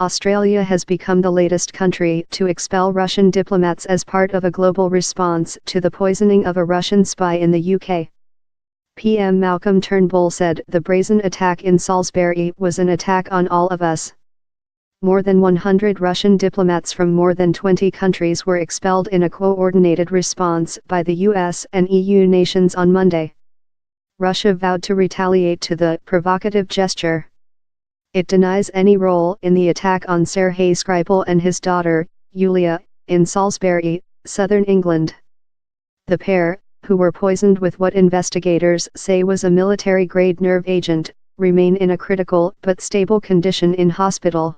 Australia has become the latest country to expel Russian diplomats as part of a global response to the poisoning of a Russian spy in the UK. PM Malcolm Turnbull said the brazen attack in Salisbury was an attack on all of us. More than 100 Russian diplomats from more than 20 countries were expelled in a coordinated response by the US and EU nations on Monday. Russia vowed to retaliate to the provocative gesture. It denies any role in the attack on Sergei Skripal and his daughter, Yulia, in Salisbury, southern England. The pair, who were poisoned with what investigators say was a military-grade nerve agent, remain in a critical but stable condition in hospital.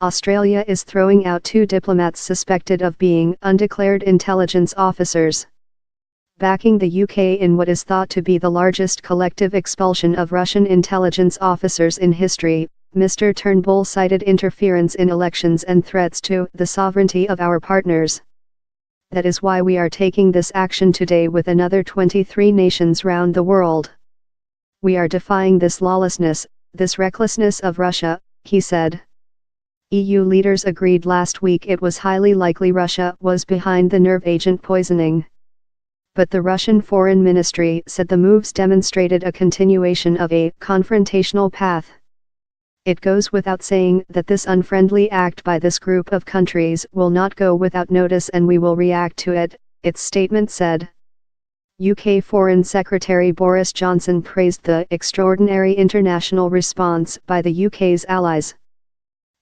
Australia is throwing out 2 diplomats suspected of being undeclared intelligence officers, backing the UK in what is thought to be the largest collective expulsion of Russian intelligence officers in history. Mr. Turnbull cited interference in elections and threats to the sovereignty of our partners. That is why we are taking this action today with another 23 nations round the world. We are defying this lawlessness, this recklessness of Russia, he said. EU leaders agreed last week it was highly likely Russia was behind the nerve agent poisoning. But the Russian Foreign Ministry said the moves demonstrated a continuation of a confrontational path. It goes without saying that this unfriendly act by this group of countries will not go without notice and we will react to it, its statement said. UK Foreign Secretary Boris Johnson praised the extraordinary international response by the UK's allies.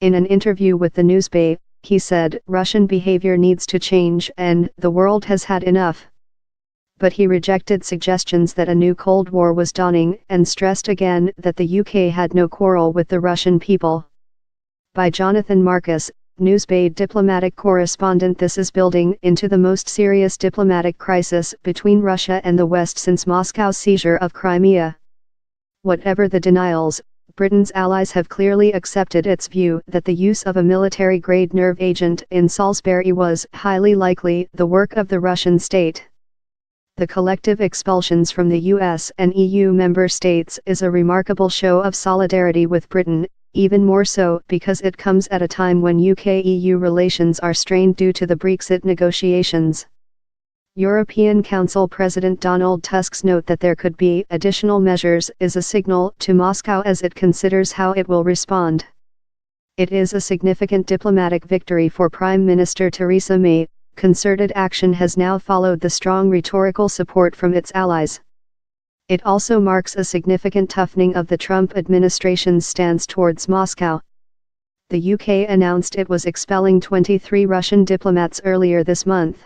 In an interview with the Newsbay, he said Russian behavior needs to change and the world has had enough. But he rejected suggestions that a new Cold War was dawning and stressed again that the UK had no quarrel with the Russian people. By Jonathan Marcus, Newsbay diplomatic correspondent. This is building into the most serious diplomatic crisis between Russia and the West since Moscow's seizure of Crimea. Whatever the denials, Britain's allies have clearly accepted its view that the use of a military-grade nerve agent in Salisbury was highly likely the work of the Russian state. The collective expulsions from the US and EU member states is a remarkable show of solidarity with Britain, even more so because it comes at a time when UK-EU relations are strained due to the Brexit negotiations. European Council President Donald Tusk's note that there could be additional measures is a signal to Moscow as it considers how it will respond. It is a significant diplomatic victory for Prime Minister Theresa May. Concerted action has now followed the strong rhetorical support from its allies. It also marks a significant toughening of the Trump administration's stance towards Moscow. The UK announced it was expelling 23 Russian diplomats earlier this month.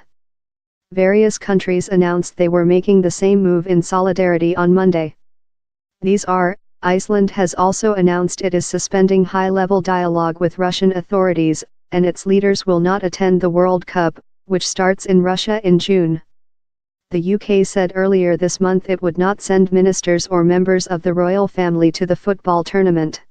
Various countries announced they were making the same move in solidarity on Monday. These are: Iceland has also announced it is suspending high-level dialogue with Russian authorities, and its leaders will not attend the World Cup, which starts in Russia in June. The UK said earlier this month it would not send ministers or members of the royal family to the football tournament.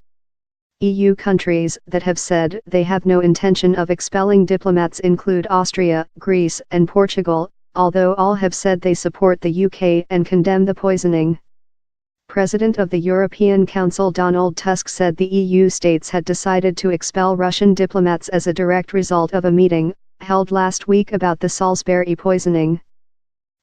EU countries that have said they have no intention of expelling diplomats include Austria, Greece, and Portugal, although all have said they support the UK and condemn the poisoning. President of the European Council Donald Tusk said the EU states had decided to expel Russian diplomats as a direct result of a meeting held last week about the Salisbury poisoning.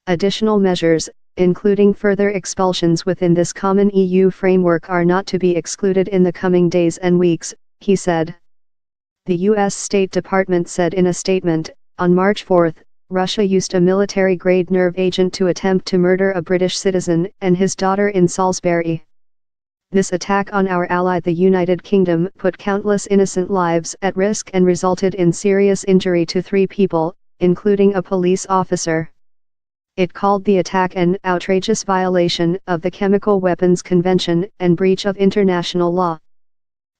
Additional measures, including further expulsions within this common EU framework, are not to be excluded in the coming days and weeks, he said. The U.S. State Department said in a statement, on March 4, Russia used a military-grade nerve agent to attempt to murder a British citizen and his daughter in Salisbury. This attack on our ally the United Kingdom put countless innocent lives at risk and resulted in serious injury to 3 people, including a police officer. It called the attack an outrageous violation of the Chemical Weapons Convention and breach of international law.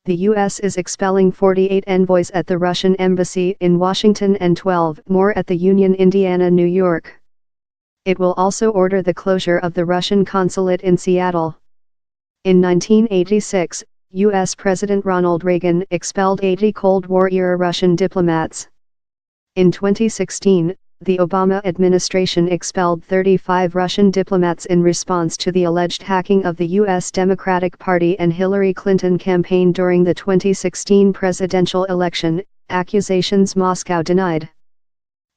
The U.S. is expelling 48 envoys at the Russian embassy in Washington and 12 more at the Union, Indiana, New York. It will also order the closure of the Russian consulate in Seattle. In 1986, U.S. President Ronald Reagan expelled 80 Cold War-era Russian diplomats. In 2016, the Obama administration expelled 35 Russian diplomats in response to the alleged hacking of the U.S. Democratic Party and Hillary Clinton campaign during the 2016 presidential election, accusations Moscow denied.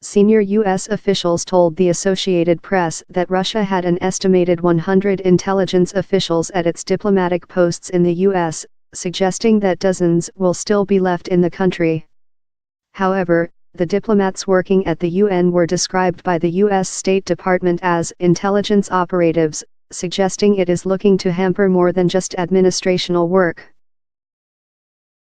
Senior U.S. officials told the Associated Press that Russia had an estimated 100 intelligence officials at its diplomatic posts in the U.S., suggesting that dozens will still be left in the country. However, the diplomats working at the UN were described by the U.S. State Department as intelligence operatives, suggesting it is looking to hamper more than just administrational work.